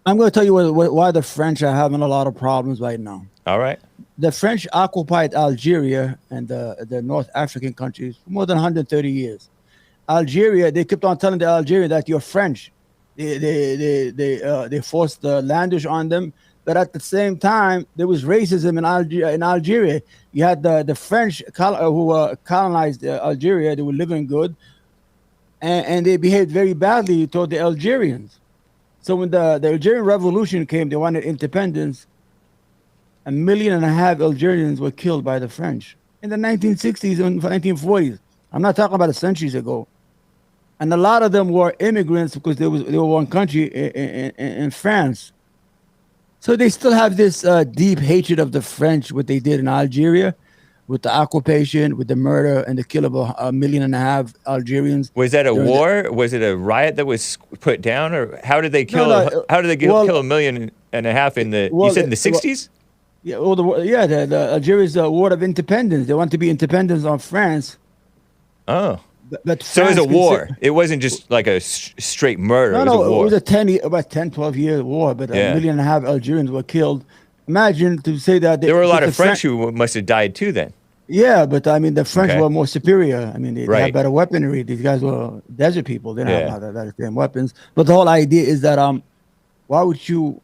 I'm going to tell you why the French are having a lot of problems right now. All right. The French occupied Algeria and the North African countries for more than 130 years. Algeria, they kept on telling the Algerians that you're French. They forced the language on them, but at the same time, there was racism in Algeria. In Algeria, you had the French who colonized Algeria. They were living good, and they behaved very badly toward the Algerians. So when the Algerian Revolution came, they wanted independence. 1.5 million Algerians were killed by the French in the 1960s and 1940s. I'm not talking about centuries ago. And a lot of them were immigrants because they were one country in France. So they still have this deep hatred of the French, what they did in Algeria, with the occupation, with the murder and the kill of 1.5 million Algerians. Was that a war? Was it a riot that was put down, or how did they kill? No, how did they kill 1.5 million in the? You said in the 60s? Yeah, the Algeria's war of independence. They want to be independent on France. Oh. But so it was a war. It wasn't just like a straight murder. It was a war. It was about 10, 12-year war, but 1.5 million Algerians were killed. Imagine to say that... There were a lot of French who must have died too then. Yeah, but I mean, the French were more superior. I mean, they had better weaponry. These guys were desert people. They didn't have that same weapons. But the whole idea is that why would you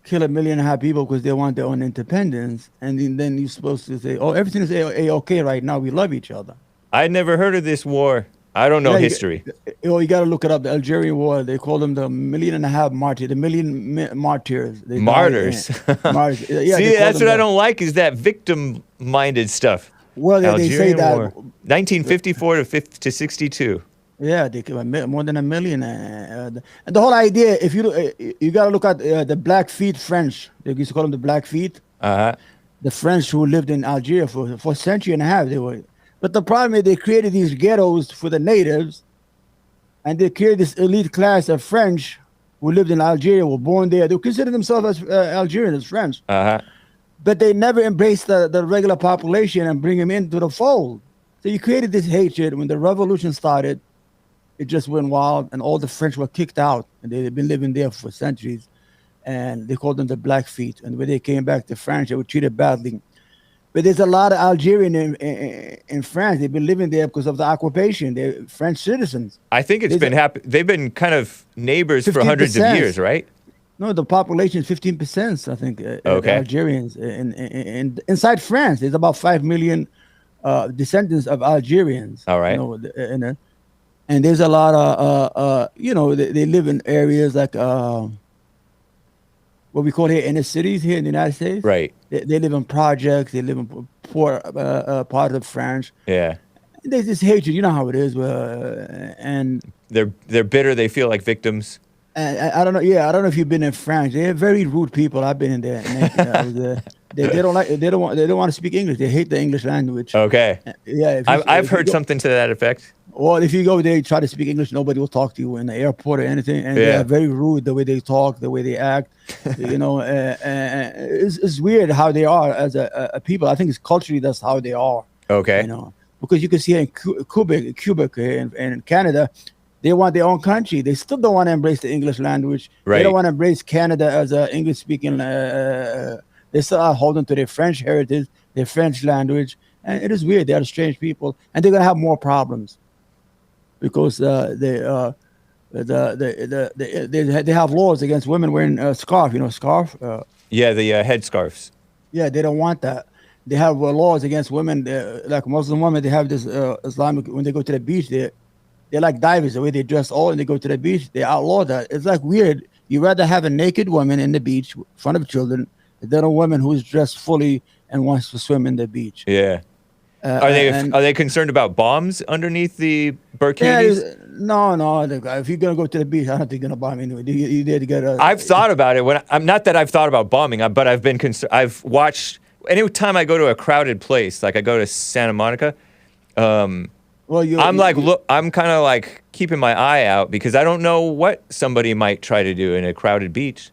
kill 1.5 million people because they want their own independence, and then you're supposed to say, oh, everything is okay right now. We love each other. I'd never heard of this war. I don't know history. You got to look it up. The Algerian War, they call them the 1.5 million martyrs, the martyrs. Martyrs. Martyrs. Yeah, see, that's what I don't like, is that victim-minded stuff. Well, they say that... War. 1954 to 62. Yeah, they killed more than 1 million. And the whole idea, if you got to look at the Blackfeet French. They used to call them the Blackfeet. Uh-huh. The French who lived in Algeria for a century and a half, they were... But the problem is they created these ghettos for the natives, and they created this elite class of French who lived in Algeria, were born there. They consider themselves as Algerians, as French. Uh-huh. But they never embraced the regular population and bring them into the fold. So you created this hatred. When the revolution started, it just went wild, and all the French were kicked out, and they'd been living there for centuries. And they called them the Blackfeet. And when they came back to France, they were treated badly. But there's a lot of Algerian in France. They've been living there because of the occupation. They're French citizens. I think it's been they've been kind of neighbors for hundreds of years, right? No, the population is 15%, I think. Algerians. Inside France, there's about 5 million descendants of Algerians. All right. And there's a lot of, they live in areas like... what we call here inner cities here in the United States. Right. They live in projects. They live in poor part of France. Yeah. There's this hatred. You know how it is. And they're bitter. They feel like victims. I don't know. Yeah, I don't know if you've been in France. They're very rude people. I've been in there. And they don't want to speak English. They hate the English language. Okay. Yeah. I've heard something to that effect. Well, if you go there, try to speak English, nobody will talk to you in the airport or anything. And they are very rude, the way they talk, the way they act. It's weird how they are as a people. I think it's culturally that's how they are. Okay. Because you can see in Quebec in Canada, they want their own country. They still don't want to embrace the English language. Right. They don't want to embrace Canada as an English-speaking. They still are holding to their French heritage, their French language. And it is weird. They are strange people. And they're going to have more problems. Because they have laws against women wearing a scarf, scarf. The head scarves. Yeah, they don't want that. They have laws against women, like Muslim women. They have this Islamic, when they go to the beach, they're like divers, the way they dress all, and they go to the beach, they outlaw that. It's like weird. You rather have a naked woman in the beach in front of children than a woman who's dressed fully and wants to swim in the beach. Yeah. Are they concerned about bombs underneath the burkinis? Yeah, no. If you're gonna go to the beach, I don't think you're gonna bomb anyway. You there to get a. I've thought about it. I'm not that I've thought about bombing, but I've been concerned. I've watched. Anytime I go to a crowded place, like I go to Santa Monica, I'm kind of like keeping my eye out because I don't know what somebody might try to do in a crowded beach.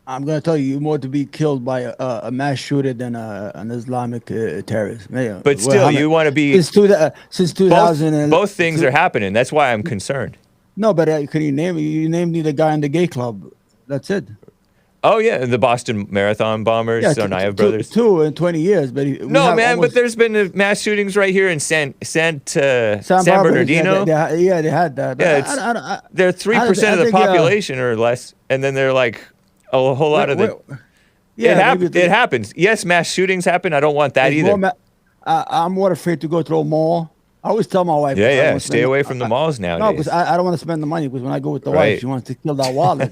I'm going to tell you, you're more to be killed by a mass shooter than an Islamic terrorist. But still, you want to be... Since 2000... Both things are happening. That's why I'm concerned. No, but can you name me the guy in the gay club? That's it. Oh yeah, the Boston Marathon bombers, Yeah, Tsarnaev brothers. Two in 20 years. But no, man, but there's been mass shootings right here in San Bernardino. Yeah, they had that. Yeah, they're 3% of the population or less, and then they're like a whole lot of the. Yeah, it happens. Yes, mass shootings happen. I don't want that either. I'm more afraid to go to a mall. I always tell my wife. Yeah, stay away from the malls nowadays. No, because I don't want to spend the money. Because when I go with the wife, she wants to kill that wallet.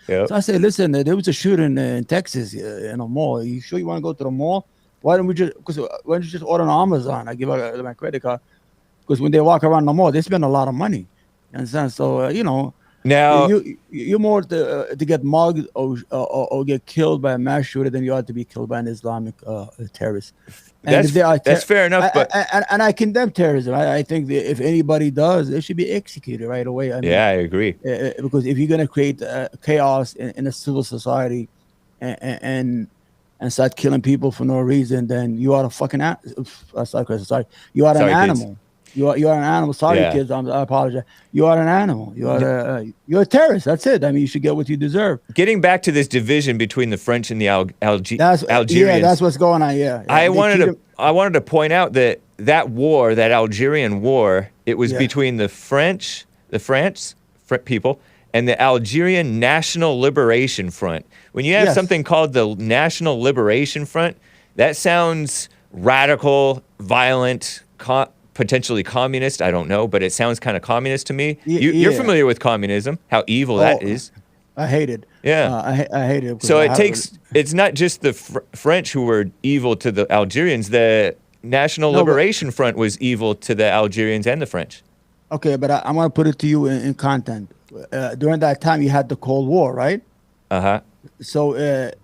Yep. So I say, listen, there was a shooting in Texas in a mall. Are you sure you want to go to the mall? Why don't you just order on Amazon? I give her my credit card. Because when they walk around the mall, they spend a lot of money. You understand? So now you're more to get mugged or get killed by a mass shooter than you are to be killed by an Islamic terrorist. And that's fair enough. And I condemn terrorism. I think that if anybody does, they should be executed right away. I agree. Because if you're going to create chaos in a civil society and start killing people for no reason, then you are a fucking sorry. You are an animal. Kids. You are an animal. Sorry, kids. I apologize. You are an animal. You're a terrorist. That's it. I mean, you should get what you deserve. Getting back to this division between the French and the Algerians. Yeah, that's what's going on. Yeah. I wanted to point out that war, that Algerian War, it was between the French people, and the Algerian National Liberation Front. When you have something called the National Liberation Front, that sounds radical, violent, potentially communist. I don't know, but it sounds kind of communist to me. You're familiar with communism, how evil that is. I hate it. Yeah. I hate it. So it's not just the French who were evil to the Algerians. The National Liberation Front was evil to the Algerians and the French. Okay, but I'm going to put it to you in content. During that time, you had the Cold War, right? Uh-huh. So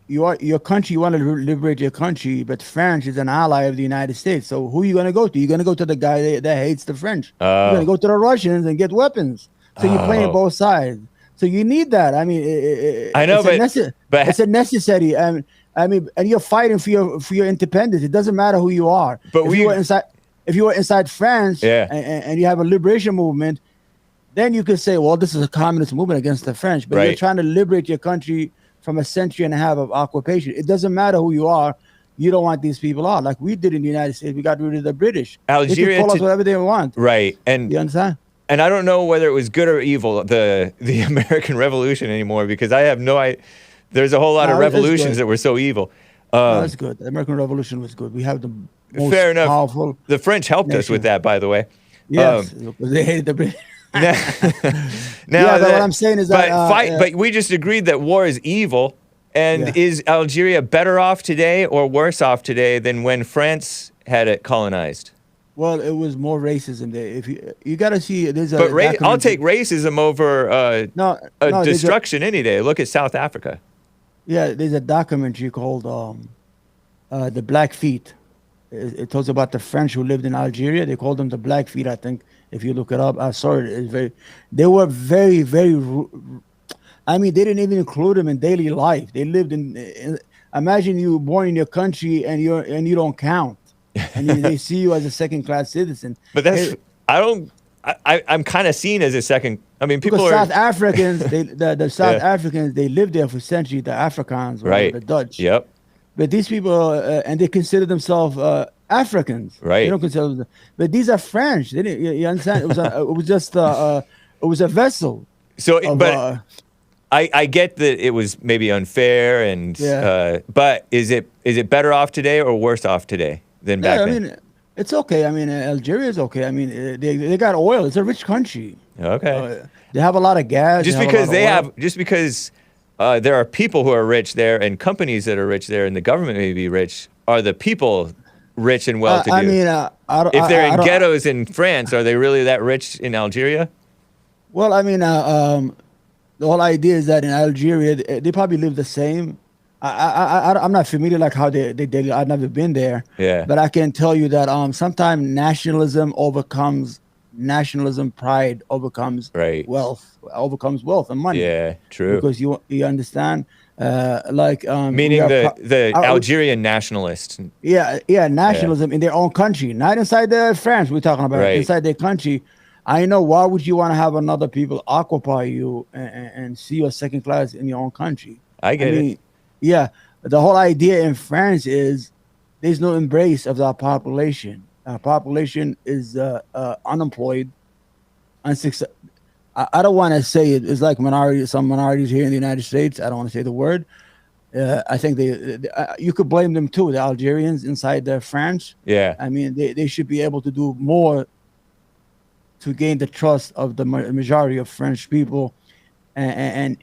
your country, you want to liberate your country, but France is an ally of the United States. So who are you going to go to? You're going to go to the guy that hates the French. You're going to go to the Russians and get weapons. So you're playing both sides. So you need that. I mean, I know, but it's a necessity. I mean, and you're fighting for your independence. It doesn't matter who you are. But if you were inside France and you have a liberation movement, then you could say, well, this is a communist movement against the French. But you're trying to liberate your country from a century and a half of occupation. It doesn't matter who you are. You don't want these people out. Like we did in the United States. We got rid of the British. Algeria they can call us whatever they want. Right. And you understand? And I don't know whether it was good or evil, the American Revolution anymore, because I have no idea. There's a whole lot of revolutions that were so evil. That's good. The American Revolution was good. We have the most fair enough. Powerful. The French helped us with that, by the way. Yes, they hated the British. Now, but what I'm saying is that but we just agreed that war is evil, and is Algeria better off today or worse off today than when France had it colonized? Well, it was more racism there. If you got to see, there's I'll take racism over destruction any day. Look at South Africa. Yeah, there's a documentary called "The Blackfeet." It talks about the French who lived in Algeria. They called them the Blackfeet, I think. If you look it up, I saw it. They were very, very. I mean, they didn't even include them in daily life. They lived in imagine you were born in your country and you don't count, and they see you as a second-class citizen. But I'm kind of seen as a second. I mean, people are South Africans. The South Africans, they lived there for centuries. The Afrikaans, right? The Dutch. Yep. But these people, and they consider themselves Africans, right? They don't consider them, but these are French. They didn't, you understand? It was just it was a vessel. So, I get that it was maybe unfair, and but is it better off today or worse off today than back then? I mean, it's okay. I mean, Algeria is okay. I mean, they got oil. It's a rich country. Okay. They have a lot of gas. Just because there are people who are rich there and companies that are rich there, and the government may be rich. Are the people rich and well-to-do? I mean, if they're in ghettos in France, are they really that rich in Algeria? Well, I mean, the whole idea is that in Algeria, they probably live the same. I'm not familiar like how they I've never been there. Yeah. But I can tell you that sometimes nationalism overcomes pride overcomes wealth and money. Yeah, true. Because you understand, meaning the Algerian nationalists. Yeah, nationalism in their own country, not inside France. We're talking about inside their country. I know. Why would you want to have another people occupy you and see you as second class in your own country? I I get it. mean, yeah, the whole idea in France is there's no embrace of that population. Our population is unemployed, unsuccess. I don't want to say it. It's like some minorities here in the United States. I don't want to say the word. I think you could blame them too. The Algerians inside France. Yeah. I mean, they should be able to do more to gain the trust of the majority of French people and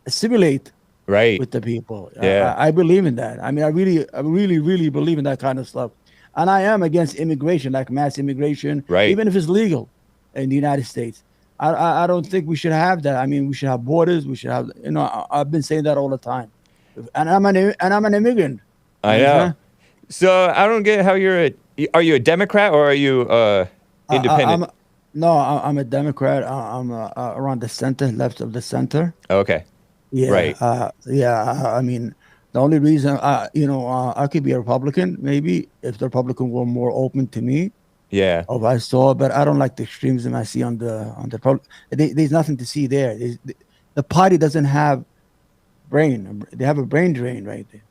assimilate Right. with the people. Yeah. I believe in that. I mean, I really believe in that kind of stuff. And I am against immigration, like mass immigration, Right. even if it's legal in the United States. I don't think we should have that. I mean, we should have borders. We should have, I've been saying that all the time. And I'm an immigrant. I know. So I don't get how are you a Democrat or are you independent? I'm a Democrat. I'm around the center, left of the center. Okay. Yeah. Right. I mean, the only reason, I could be a Republican, maybe, if the Republican were more open to me. Yeah. If I saw, but I don't like the extremism I see on the there's nothing to see there. The party doesn't have brain. They have a brain drain right there.